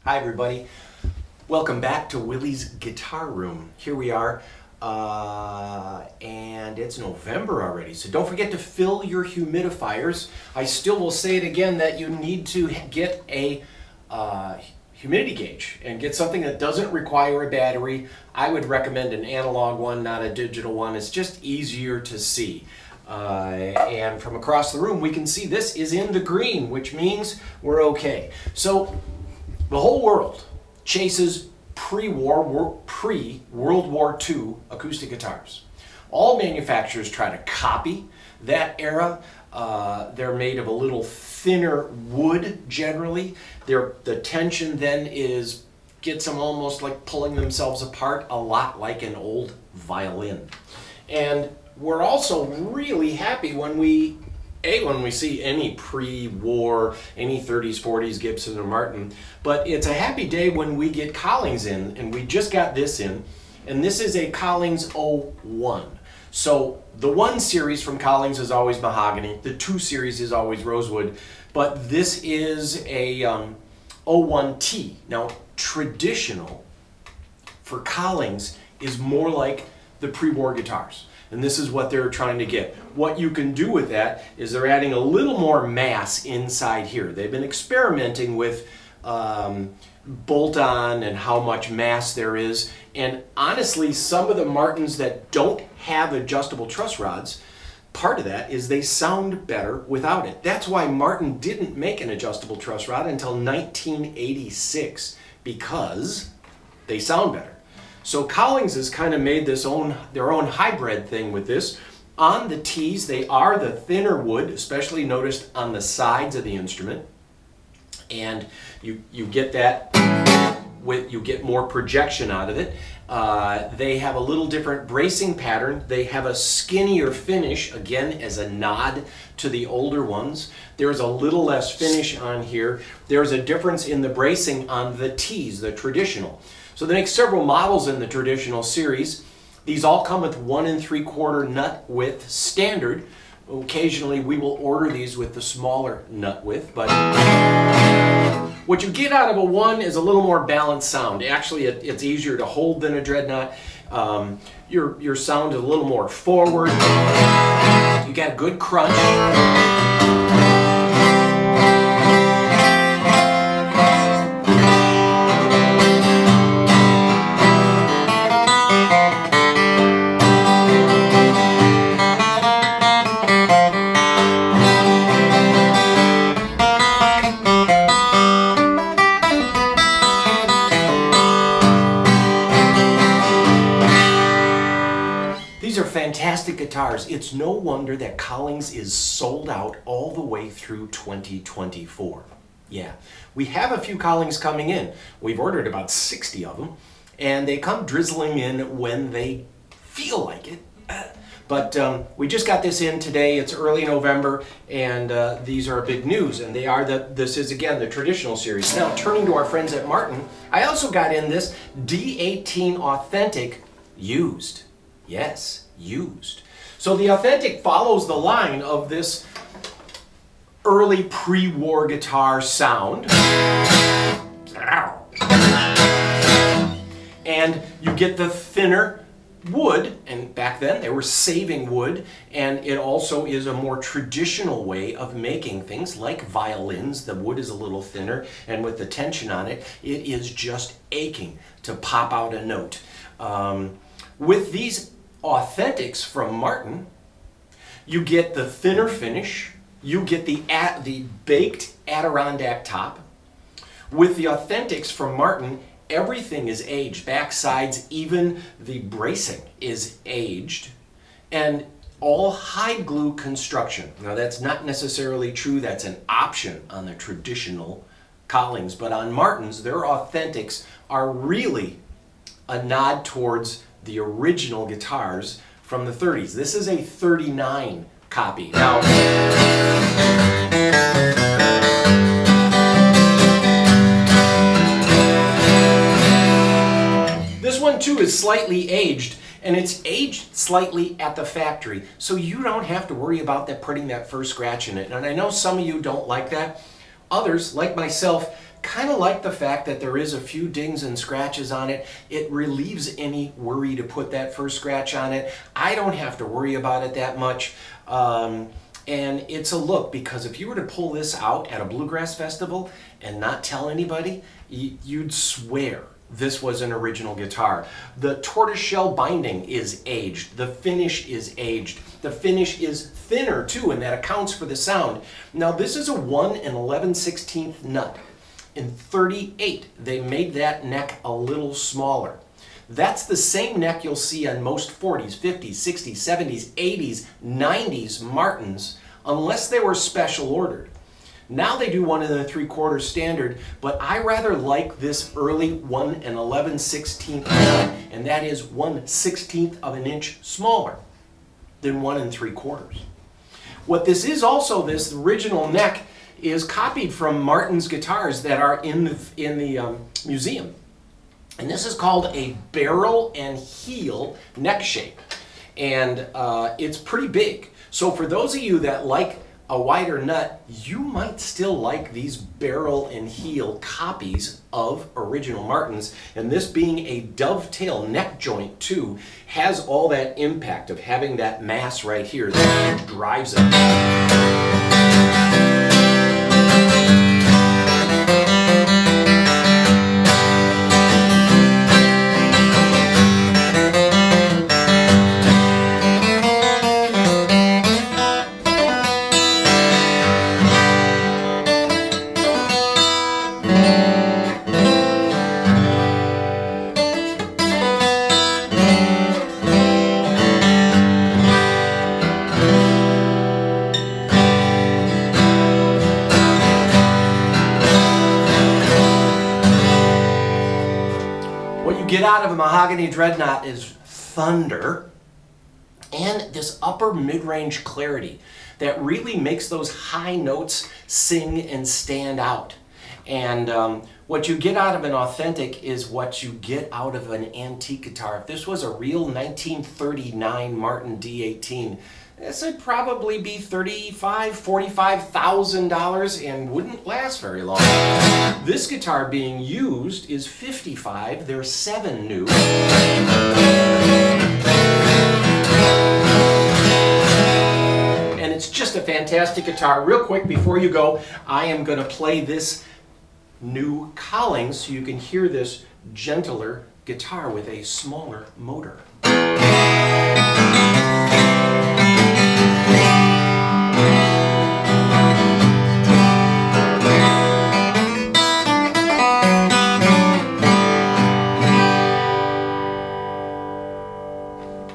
Hi everybody, welcome back to Willie's Guitar Room. Here we are, and it's November already, so don't forget to fill your humidifiers. I still will say it again that you need to get a humidity gauge and get something that doesn't require a battery. I would recommend an analog one, not a digital one. It's just easier to see. And from across the room we can see this is in the green, which means we're okay. So the whole world chases pre-World War II acoustic guitars. All manufacturers try to copy that era. They're made of a little thinner wood generally. The tension then gets them almost like pulling themselves apart, a lot like an old violin. And we're also really happy when we see any pre-war, any 30s, 40s Gibson or Martin, but it's a happy day when we get Collings in, and we just got this in, and this is a Collings 01. So the 1 series from Collings is always mahogany, the 2 series is always rosewood, but this is a 01T. Now, traditional for Collings is more like the pre-war guitars. And this is what they're trying to get. What you can do with that is they're adding a little more mass inside here. They've been experimenting with bolt-on and how much mass there is. And honestly, some of the Martins that don't have adjustable truss rods, part of that is they sound better without it. That's why Martin didn't make an adjustable truss rod until 1986, because they sound better. So Collings has kind of made their own hybrid thing with this. On the T's, they are the thinner wood, especially noticed on the sides of the instrument. And you get that, you get more projection out of it. They have a little different bracing pattern. They have a skinnier finish, again, as a nod to the older ones. There's a little less finish on here. There's a difference in the bracing on the T's, the traditional. So they make several models in the traditional series. These all come with 1 3/4 nut width standard. Occasionally we will order these with the smaller nut width, but what you get out of a 1 is a little more balanced sound. Actually, it's easier to hold than a dreadnought. Your sound is a little more forward. You got a good crunch. These are fantastic guitars. It's no wonder that Collings is sold out all the way through 2024. Yeah, we have a few Collings coming in. We've ordered about 60 of them, and they come drizzling in when they feel like it. But we just got this in today. It's early November, and these are big news. And this is again the traditional series. Now, turning to our friends at Martin, I also got in this D18 Authentic used. Yes, used. So the Authentic follows the line of this early pre-war guitar sound. And you get the thinner wood, and back then they were saving wood, and it also is a more traditional way of making things like violins. The wood is a little thinner, and with the tension on it, it is just aching to pop out a note. With these Authentics from Martin, you get the thinner finish, you get the baked Adirondack top. With the Authentics from Martin, everything is aged. Backsides, even the bracing is aged, and all hide glue construction. Now that's not necessarily true, that's an option on the traditional Collings, but on Martins, their Authentics are really a nod towards the original guitars from the 30s. This is a 39 copy. Now, this one too is slightly aged, and it's aged slightly at the factory, so you don't have to worry about putting that first scratch in it. And I know some of you don't like that. Others, like myself, kind of like the fact that there is a few dings and scratches on it. It relieves any worry to put that first scratch on it. I don't have to worry about it that much. And it's a look, because if you were to pull this out at a bluegrass festival and not tell anybody, you'd swear this was an original guitar. The tortoiseshell binding is aged. The finish is aged. The finish is thinner too, and that accounts for the sound. Now this is a 1 11/16 nut. In 38, they made that neck a little smaller. That's the same neck you'll see on most 40s, 50s, 60s, 70s, 80s, 90s Martins, unless they were special ordered. Now they do 1 3/4 standard, but I rather like this early 1 11/16 nut, and that is 1/16 of an inch smaller than 1 3/4. What this is also, this original neck is copied from Martin's guitars that are in the museum. And this is called a barrel and heel neck shape. And it's pretty big. So for those of you that like a wider nut, you might still like these barrel and heel copies of original Martins. And this being a dovetail neck joint too, has all that impact of having that mass right here that drives it. What you get out of a mahogany dreadnought is thunder and this upper mid-range clarity that really makes those high notes sing and stand out. And what you get out of an authentic is what you get out of an antique guitar. If this was a real 1939 Martin D18, this would probably be $35,000, $45,000 and wouldn't last very long. This guitar being used is 55. There's 7 new. And it's just a fantastic guitar. Real quick before you go, I am going to play this new Collings so you can hear this gentler guitar with a smaller motor.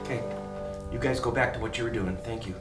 Okay, you guys go back to what you were doing. Thank you.